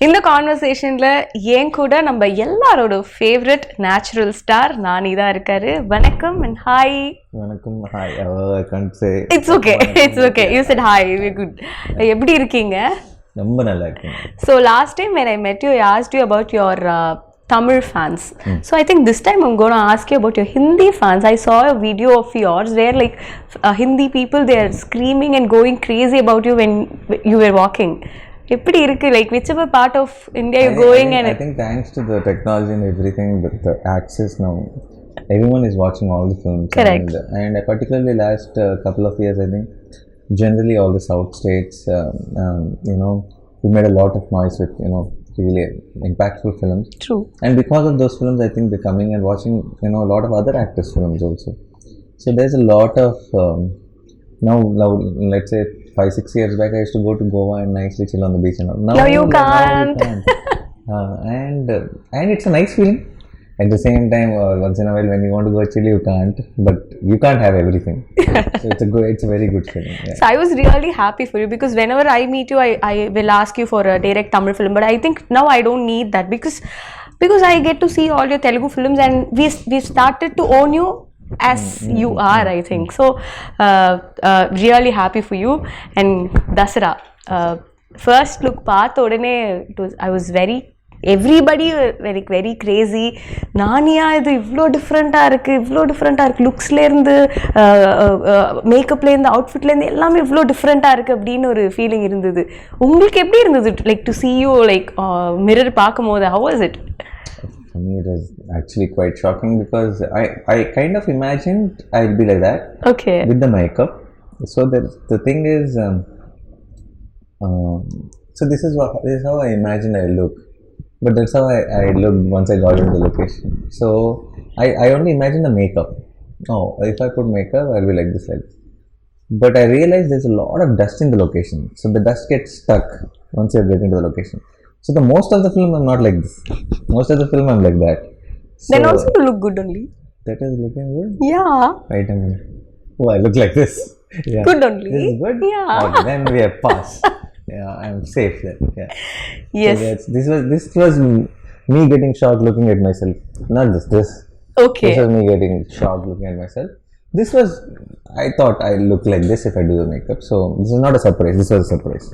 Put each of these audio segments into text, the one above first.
இந்த கான்வர்சேஷன்ல ஏன் கூட நம்ம எல்லாரோட ஃபேவரட் நேச்சுரல் ஸ்டார் நானி தான் இருக்காரு. வணக்கம் and hi. வணக்கம். hi. I can't say. It's okay. It's okay. You said hi. We're good. எப்படி இருக்கீங்க? ரொம்ப நல்லா இருக்கேன். So last time when I met you, I asked you about your Tamil fans. So I think this time I'm going to ask you about your Hindi fans. I saw a video of yours where like Hindi people, they are screaming and going crazy about you when you were walking. எப்படி இருக்கு, like whichever part of India you're going? And I think thanks to the technology and everything, the access now, everyone is watching all the films. Correct. And particularly last couple of years, I think generally all the south states, we made a lot of noise with really impactful films. True. And because of those films, I think they're coming and watching a lot of other actors' films also. So there's a lot of now let's say 5-6 years back, I used to go to Goa and nicely chill on the beach and all. Now you can't. And it's a nice feeling. At the same time, once in a while when you want to go chill, you can't. But you can't have everything. So it's a very good feeling. Yeah. So I was really happy for you because whenever I meet you, I will ask you for a direct Tamil film. But I think now I don't need that because I get to see all your Telugu films and we started to own you as you are, I think. So really happy for you. And Dasara, first look paatha odane I was everybody very crazy. Naniya idu ivlo different ah irukku, looks la irundhu makeup la irundhu outfit la irundhu ellame ivlo different ah irukku appdinu or feeling irundhudu. Ungalku eppadi irundhudu, like to see you like mirror paakumbodhu? How was it? For me, it was actually quite shocking because I kind of imagined I'd be like that. Okay. With the makeup. So the thing is, so this is how I imagined I look. But that's how I looked once I got into the location. So I only imagined the makeup. Oh, if I put makeup, I'll be like this. But I realized there's a lot of dust in the location. So the dust gets stuck once you get into the location. So the most of the film I'm not like this. Most of the film I'm like that. So then also you look good only. That is looking good? Yeah. Wait a minute. Oh, I look like this. Yeah. Good only. This is good? Yeah. Okay, then we have passed. Yeah, I'm safe then. Yeah. Yes. So this was me getting shocked looking at myself. Not this. Okay. This was me getting shocked looking at myself. I thought I look like this if I do the makeup. So this is not a surprise. This was a surprise.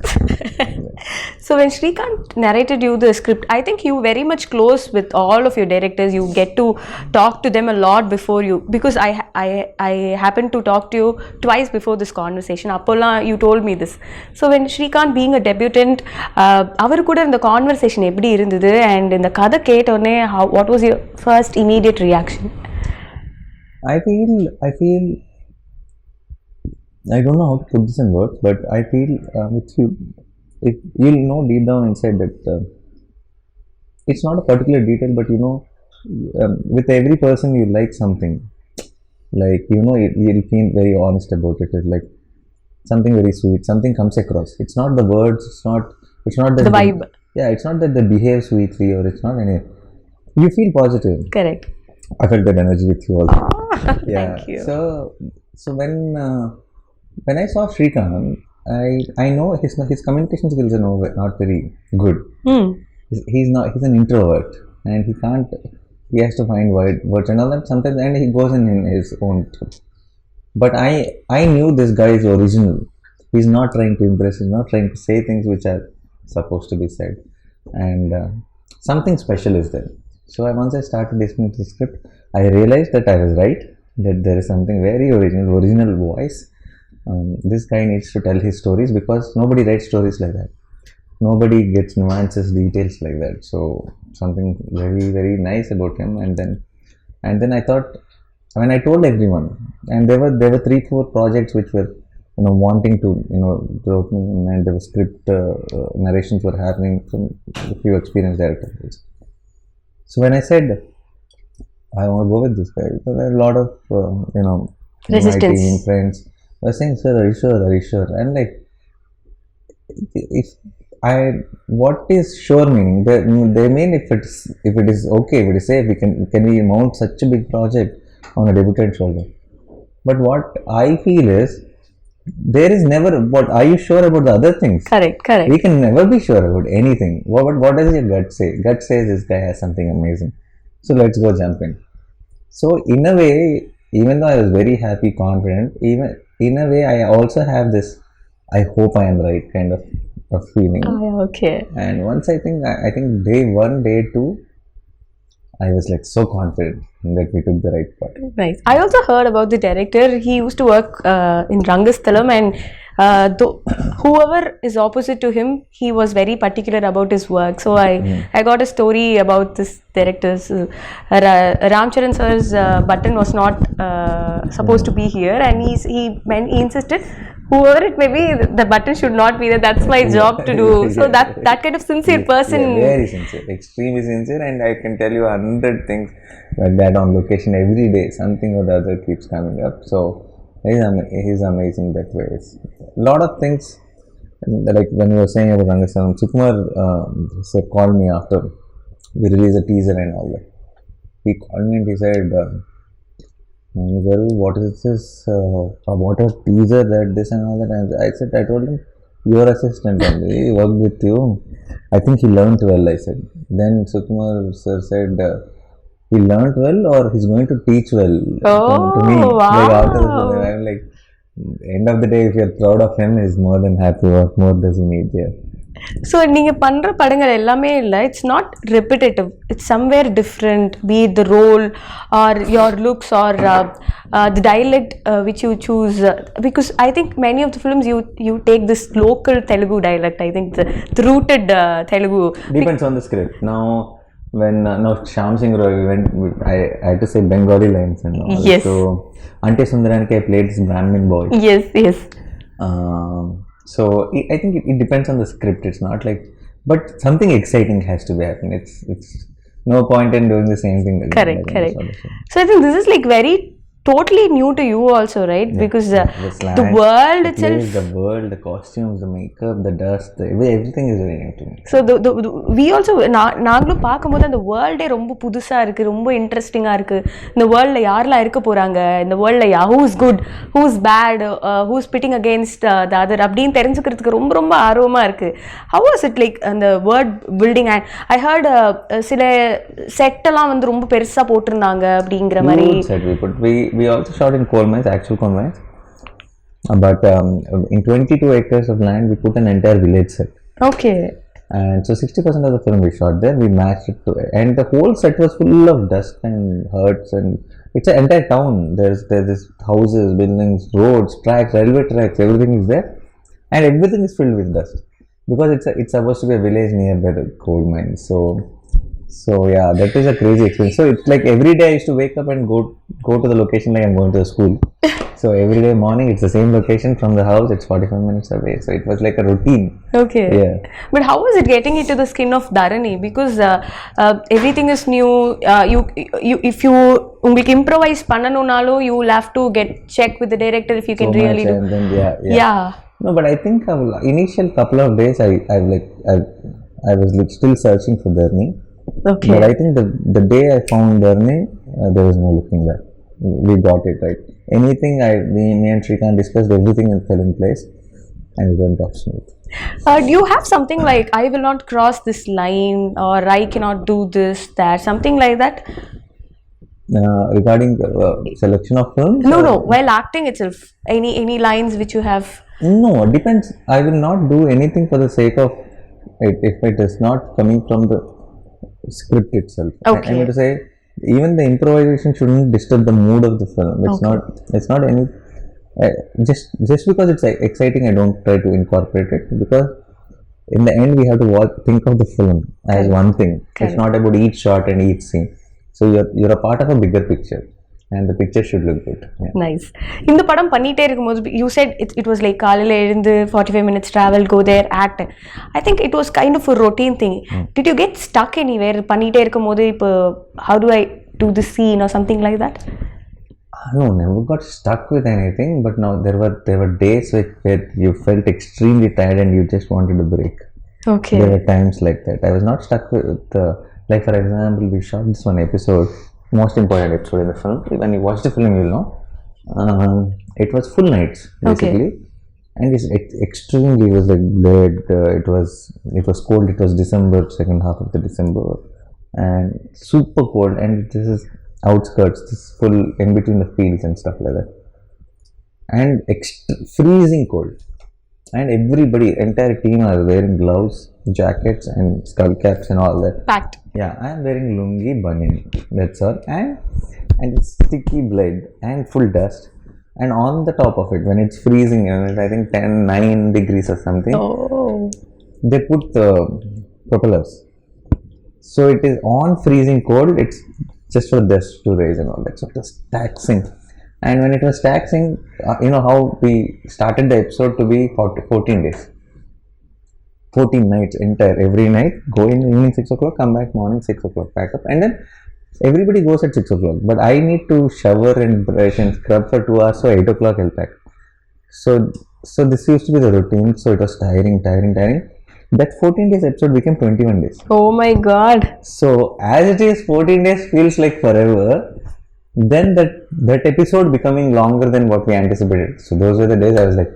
So when Srikanth narrated you the script, I think you very much close with all of your directors. You get to talk to them a lot before you, because I happened to talk to you twice before this conversation. Appola, you told me this. So when Srikanth being a debutant, avaru kuda in the conversation eppadi irundhudu and in the kada ketone, what was your first immediate reaction? I feel I don't know how to put this in words, but I feel if you'll know deep down inside that it's not a particular detail, but with every person you like something, like you'll feel very honest about it. It's like something very sweet, something comes across. It's not the words, it's not that the vibe. Yeah, it's not that they behave sweetly or it's not any. You feel positive. Correct. I felt that energy with you also. Yeah. Thank you. So when I saw Srikanth, I know his communication skills are not very good. He's an introvert and he has to find words and all that sometimes, and he goes in his own. But I knew this guy is original. He's not trying to impress. He's not trying to say things which are supposed to be said, and something special is there. So once I started listening to the script, I realized that I was right, that there is something very original voice. This guy needs to tell his stories because nobody writes stories like that. Nobody gets nuances, details like that. So something very, very nice about him. And then I thought, when I told everyone, and there were 3-4 projects which were wanting to wrote me, and the script narrations were happening from a few experienced directors. So when I said I want to go with this guy, because there are a lot of resistance. My team friends were saying, "Sir, are you sure?" And like, what is sure meaning? They mean if it is okay, if it is safe, can we mount such a big project on a debutant shoulder? But what I feel is, there is never, what are you sure about the other things? Correct, correct. We can never be sure about anything. What does your gut say? Gut says this guy has something amazing. So let's go jump in. So in a way, even though I was very happy, confident, even in a way, I also have this, I hope I am right kind of a feeling. Oh, yeah, okay. And once I think day one, day two, I was like so confident that we took the right part. Nice. I also heard about the director. He used to work in Rangasthalam, and whoever is opposite to him, he was very particular about his work. So I got a story about this director's Ramcharan sir's button was not supposed to be here, and he insisted, whoever it may be, the button should not be there. That's my job to do. So that kind of sincere person. Yeah, very sincere, extremely sincere, and I can tell you 100 things like that on location every day. Something or the other keeps coming up. So he's amazing that way. A lot of things, like when you were saying about Rangasalam, Sukumar sir called me after we released a teaser and all that. He called me and he said, well, what is this? What a teaser, that this and all that. And I told him, your assistant only, he worked with you. I think he learned well, I said. Then Sukumar sir said, he learned well or he's going to teach well to me. Wow. Like after the film, I'm like, end of the day, if you're proud of him, he's more than happy. What more does he need there? So நீங்க பண்ற படங்கள் எல்லாமே இல்ல, it's not repetitive, it's somewhere different, be it the role or your looks or the dialect which you choose, because I think many of the films you take this local Telugu dialect. I think the rooted Telugu depends on the script. Now when Shyam Singh Roy I had to say Bengali lines and all. Yes. So Ante Sundaraniki I played this Brahmin boy. Yes. So I think it depends on the script. It's not like, but something exciting has to be happening. It's no point in doing the same thing again. Correct. So I think this is like very totally new to you also, right? Yeah. Because the world itself, the world, the costumes, the makeup, the dust, everything is very new to me. So we also நாங்களும் பார்க்கும்போது அந்த வேர்ல்டே ரொம்ப புதுசா இருக்கு, ரொம்ப இன்ட்ரெஸ்டிங்கா இருக்கு. இந்த வேர்ல்ட்ல யாரெல்லாம் இருக்க போறாங்க, இந்த வேர்ல்ட்ல who is good, who is bad, who is pitting against the other அப்படின்னு தெரிஞ்சுக்கிறதுக்கு ரொம்ப ஆர்வமா இருக்கு. How was it like அந்த world building? And I heard சில செட் எல்லாம் வந்து ரொம்ப பெருசா போட்டிருந்தாங்க அப்படிங்கிற மாதிரி. We also shot in coal mines, actual coal mines. But in 22 acres of land, we put an entire village set. Okay. And so 60% of the film we shot there, we matched it to it. And the whole set was full of dust and huts, and it's an entire town. There's this houses, buildings, roads, tracks, railway tracks, everything is there. And everything is filled with dust. Because it's supposed to be a village nearby the coal mines. So yeah, that is a crazy experience. So it's like every day I used to wake up and go to the location like I'm going to a school. So every day morning it's the same location from the house. It's 45 minutes away. So it was like a routine. Okay. Yeah. But how was it getting into the skin of Dharani? Because everything is new. You if you உங்களுக்கு improvise பண்ணனும்னாலோ you will have to get check with the director if you can so really do. And then, yeah. No, but I think initial couple of days I was like still searching for Dharani. Okay. But I think the day I found Dharani, there was no looking back. We got it right. Anything me and Shrikant discussed, everything fell in place, and it went off smooth. Do you have something like I will not cross this line or I cannot do this, that, something like that? Regarding the selection of films? No. While acting itself, any lines which you have? No, it depends. I will not do anything for the sake of it if it is not coming from the script itself. Okay. I mean to say, even the improvisation shouldn't disturb the mood of the film. It's not any just because it's exciting, I don't try to incorporate it, because in the end we have to think of the film as one thing. It's not about each shot and each scene. So you're a part of a bigger picture, and the picture should look good. Yeah. Nice. இந்த படம் பண்ணிட்டே இருக்கும்போது you said it was like காலையில எழுந்து 45 minutes travel, go there, act. I think it was kind of a routine thing. Did you get stuck anywhere பண்ணிட்டே இருக்கும்போது இப்போ how do I do this scene or something like that? No, never got stuck with anything, but now there were days where you felt extremely tired and you just wanted a break. Okay. There were times like that. I was not stuck with like for example, we shot this one episode, most important episode in the film. When you watch the film, you'll know. It was full nights basically. and it's extremely, it was like bled, it was cold, it was December, second half of the December, and super cold, and this is outskirts, this full in between the fields and stuff like that, and freezing cold, and everybody, entire team are wearing gloves, jackets and skull caps and all that. Packed. Yeah, I am wearing lungi, bunian, that's all, and it's sticky blade and full dust, and on the top of it, when it's freezing, and I think 9 degrees or something, Oh. they put the propellers, so it is on freezing cold, it's just for dust to raise and all that, so it was taxing. And when it was taxing, you know how we started the episode to be 14 days, 14 nights entire, every night, go in evening 6 o'clock, come back morning 6 o'clock, pack up, and then everybody goes at 6 o'clock, but I need to shower and brush and scrub for 2 hours, so 8 o'clock I'll pack. So this used to be the routine, so it was tiring. That 14 days episode became 21 days. Oh my god. So as it is, 14 days feels like forever. Then that episode becoming longer than what we anticipated. So those were the days I was like,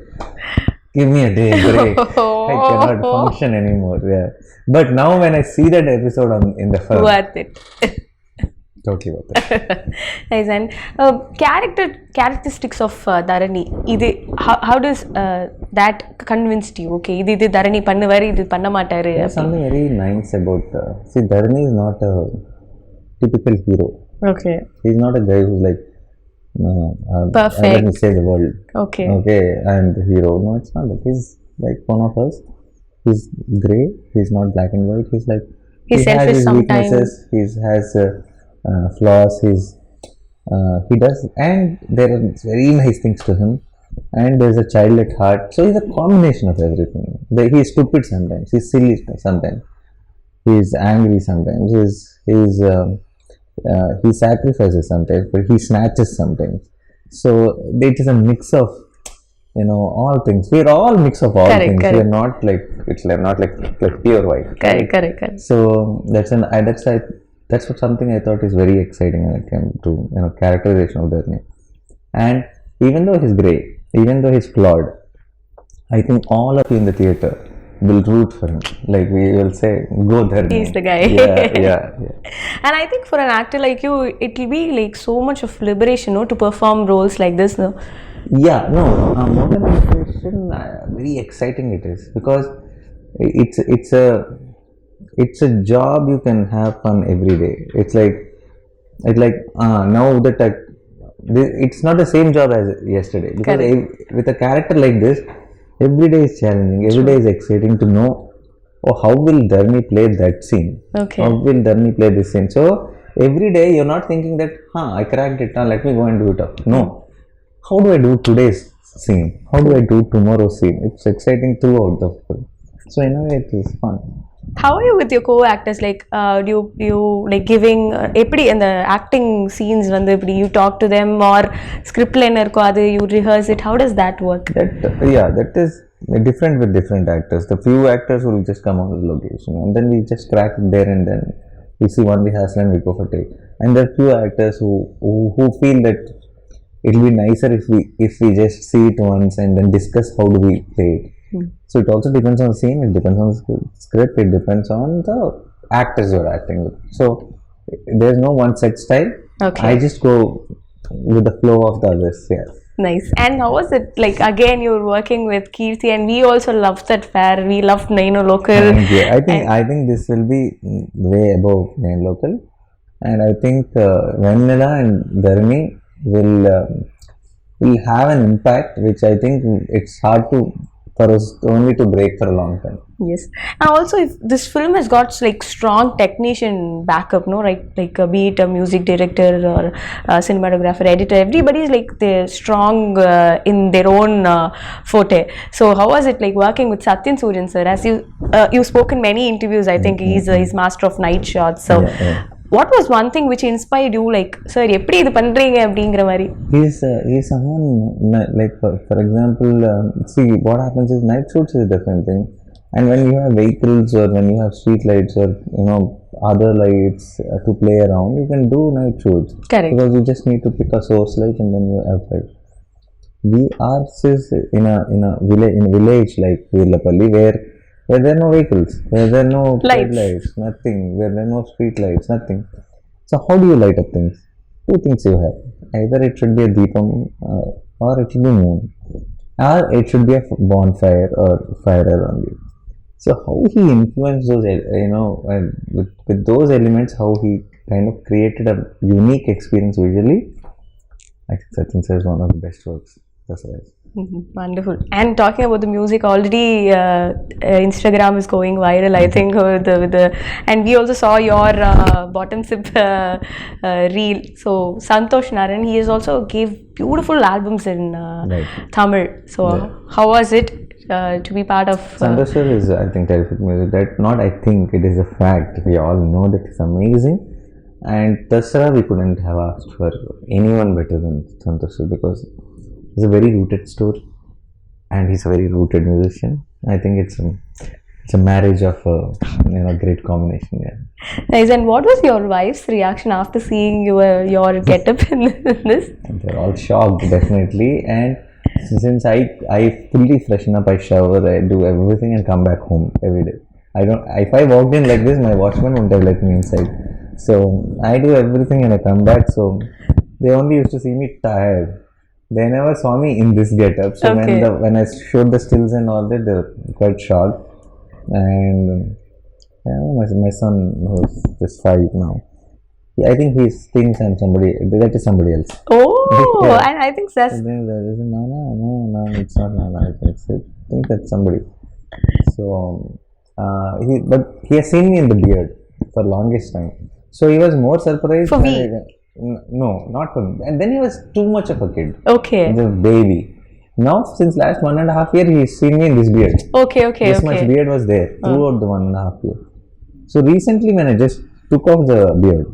give me a day break. I cannot function anymore. Yeah. But now when I see that episode in the film, Worth it. totally worth it. Nice. And characteristics of Dharani. How does that convinced you? Okay, இது Dharani பண்ணுவாரு, இது பண்ண மாட்டாரு. There's something very nice about see, Dharani is not a typical hero. Okay. He's not a guy who's like perfect. Let me save the world. Okay. I'm the hero. No, it's not that. He's like one of us. He's grey. He's not black and white. He's like he's selfish has his sometimes. weaknesses. He has flaws. He does, and there are very nice things to him. And there's a child at heart. So he's a combination of everything. He's stupid sometimes. He's silly sometimes. He's angry sometimes. He sacrifices sometimes, but he snatches sometimes. So it is a mix of, all things. We are all mix of all things. Correct. We are not like, it's not like pure white. Correct. So that's what something I thought is very exciting when it came to characterization of that name. And even though he's grey, even though he's flawed, I think all of you in the theatre will root for him. Like we will say, go there. He's the guy. Yeah. And I think for an actor like you, it will be like so much of liberation, to perform roles like this, no? Yeah, no. More than liberation, very exciting it is, because it's a job you can have fun every day. It's like now that it's not the same job as yesterday, because with a character like this, every day is challenging, every day is exciting to know, how will Dharani play that scene? Okay. How will Dharani play this scene? So every day you're not thinking that, I cracked it, let me go and do it up. No. How do I do today's scene? How do I do tomorrow's scene? It's exciting throughout the film. So in a way it is fun. How are you with your co-actors? Like, do you like giving eppadi in the acting scenes you talk to them, or script line you rehearse it? How does that work? That is different with different actors. The few actors will just come on the location, and then we just crack it there and then. We see one rehearsal and we go for take. And there are few actors who feel that it will be nicer if we just see it once and then discuss how do we play it. So it also depends on the scene, it depends on the script, it depends on the actors you're acting with. So there's no one set style. Okay. I just go with the flow of the others. Yeah. Nice. And how was it? Like, again, you're working with Keerthy, and we also loved that pair. We loved Naino Local. I think this will be way above Naino Local, and I think Vanilla and Dharani will have an impact, which I think it's hard for us only to break for a long time. Yes. And also, if this film has got like strong technician backup, no, right? Like be it a music director or a cinematographer, editor, everybody's like they're strong in their own forte. So how was it like working with Satyan Suryan sir? As you spoke in many interviews, I think he's master of night shots. So what was one thing which inspired you, like, sir, eppadi idu pandreenga அப்படிங்கற மாதிரி? He's someone like for example, see what happens is night shoots is a different thing, and when you have vehicles or when you have street lights or other lights to play around, you can do night shoots. Correct. Because you just need to pick a source light and then you have light. ours is in a village like Virlapalli where there are no vehicles, where there are no lights, nothing, where there are no street lights, nothing. So how do you light up things? Two things you have. Either it should be a deepam or it should be moon, or it should be a bonfire or fire around you. So how he influenced those, with those elements, how he kind of created a unique experience visually. I think Sachin Sir is one of the best works. That's right. Wonderful. And talking about the music, already Instagram is going viral, I think, with the and we also saw your bottom sip reel. So Santosh Naran, he has also gave beautiful albums in Tamil. So how was it to be part of? Santosh Sir is, I think, terrific music. That not I think, it is a fact. We all know that it's amazing. And Dasara, we couldn't have asked for anyone better than Santosh Sir, because he's a very rooted story and he's a very rooted musician. I think it's a marriage of a great combination. Yeah. Nice. And what was your wife's reaction after seeing your getup in this? They're all shocked, definitely. And since I fully freshen up, I shower, I do everything and come back home every day. If I walked in like this, my watchman wouldn't have let me inside. So I do everything and I come back. So they only used to see me tired. They never saw me in this getup. So when I showed the stills and all that, they were quite shocked. And my son, who's just 5 now, I think he thinks I'm that is somebody else. Oh, and I think that's... No, it's not Nana. I think that's somebody. So, but he has seen me in the beard for longest time. So he was more surprised. For me? No, not for me. And then he was too much of a kid. Okay. The baby. Now, since last 1.5 years, he's seen me in this beard. Okay. This much beard was there throughout the 1.5 years. So recently, when I just took off the beard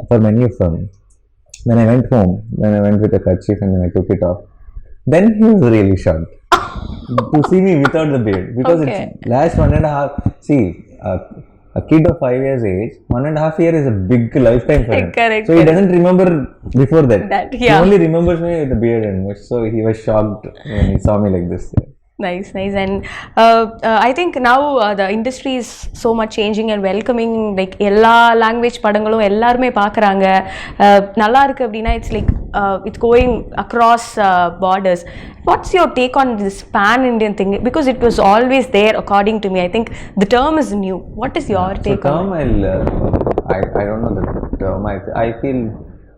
for many of them, when I went home, when I went with a kerchief and then I took it off, then he was really shocked to see me without the beard, because it's last 1.5. See, a kid of 5 years age, 1.5 years is a big lifetime for him. Correct. So he doesn't remember before that. Yeah. He only remembers me with the beard and much. So he was shocked when he saw me like this. Nice. And I think now the industry is so much changing and welcoming. Like எல்லா language படங்களும் எல்லாருமே பார்க்குறாங்க. நல்லா இருக்கு அப்படின்னா it's like it's going across borders. What's your take on this pan-Indian thing? Because it was always there, according to me. I think the term is new. What is your take on it? I don't know the term. I feel,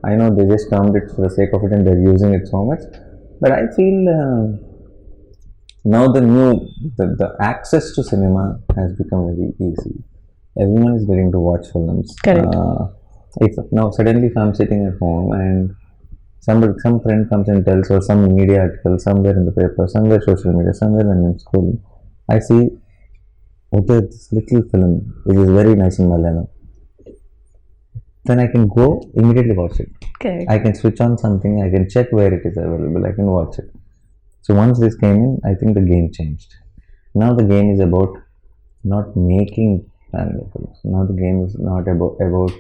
I know they just termed it for the sake of it and they're using it so much. But I feel now the access to cinema has become very easy. Everyone is getting to watch films. Correct. If suddenly if I'm sitting at home and some friend comes and tells, or some media article somewhere in the paper, somewhere social media, somewhere when I'm schooling, I see, okay, this little film which is very nice in Malayalam, then I can go immediately watch it. Correct. I can switch on something, I can check where it is available, I can watch it. So once this came in, I think the game changed. Now the game is about not making family films. Now the game is not about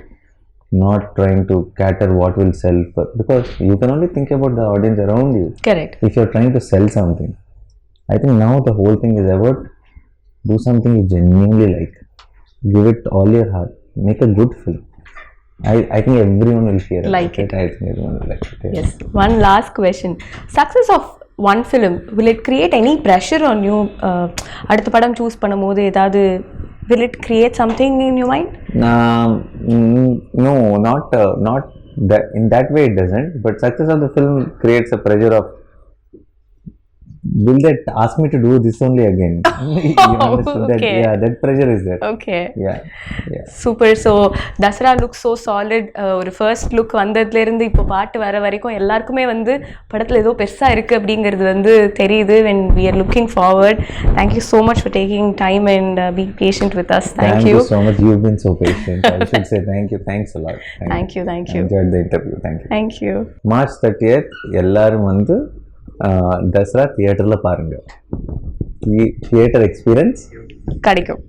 not trying to cater what will sell, because you can only think about the audience around you. Correct. If you're trying to sell something, I think now the whole thing is about do something you genuinely like, give it all your heart, make a good film. I think everyone will hear like it. I think everyone will like it. Yes. One last question. Success of one film, will it create any pressure on you? அடுத்த படம் choose பண்ணும்போது ஏதாவது, will it create something in your mind? No, not that. In that way it doesn't. But success of the film creates a pressure of, will they ask me to do this only again? You understand that? Yeah, that pressure is there. Okay. Yeah. Super. So Dasara looks so solid. ஒரு first look வந்ததுல இருந்து இப்போ பாட்டு வர வரைக்கும் எல்லாருக்குமே வந்து படத்துல ஏதோ பெருசா இருக்கு அப்படிங்கிறது வந்து தெரியுது. When we are looking forward, thank you so much for taking time and being patient with us. Thank you so much. You've been so patient. I should say thank you. Thanks a lot. Thank you. I enjoyed the interview. Thank you. March 30th எல்லாரும் வந்து தசரா தியேட்டர்ல பாருங்க. Theatre experience கிடைக்கும்.